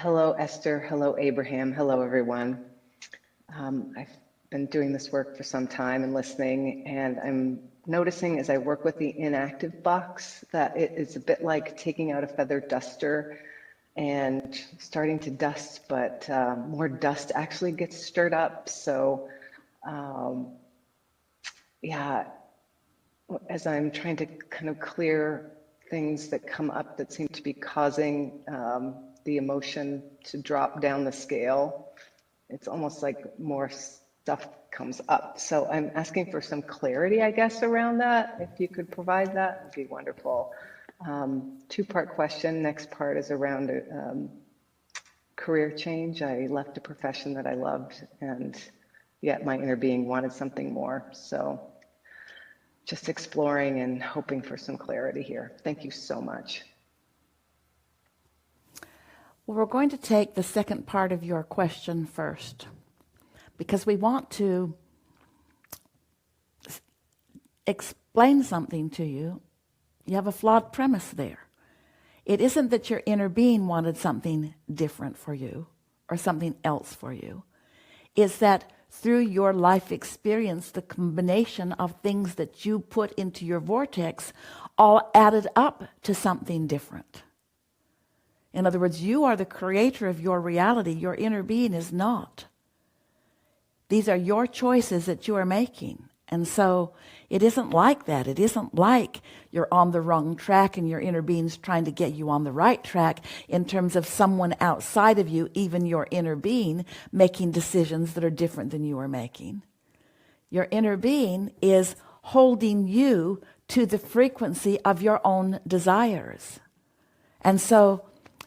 Hello, Esther. Hello, Abraham. Hello, everyone. I've been doing this work for some time and listening, and I'm noticing as I work with the inactive box that it is a bit like taking out a feather duster and starting to dust, but more dust actually gets stirred up. So, yeah, as I'm trying to kind of clear things that come up that seem to be causing the emotion to drop down the scale, it's almost like more stuff comes up. So I'm asking for some clarity, I guess, around that. If you could provide that, it'd be wonderful. Two-part question. Next part is around career change. I left a profession that I loved, and yet my inner being wanted something more. So just exploring and hoping for some clarity here. Thank you so much. Well, we're going to take the second part of your question first, because we want to explain something to you. You have a flawed premise there. It isn't that your inner being wanted something different for you or something else for you. It's that through your life experience, the combination of things that you put into your vortex all added up to something different. In other words, you are the creator of your reality. Your inner being is not. These are your choices that you are making. And so it isn't like that. It isn't like you're on the wrong track and your inner being's trying to get you on the right track in terms of someone outside of you, even your inner being, making decisions that are different than you are making. Your inner being is holding you to the frequency of your own desires. And so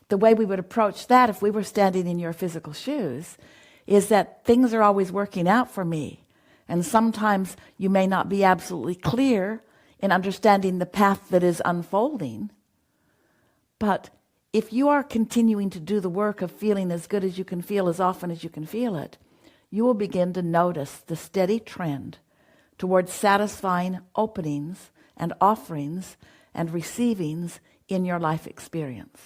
the way we would approach that if we were standing in your physical shoes is that things are always working out for me. And sometimes you may not be absolutely clear in understanding the path that is unfolding. But if you are continuing to do the work of feeling as good as you can feel as often as you can feel it, you will begin to notice the steady trend towards satisfying openings and offerings and receivings in your life experience.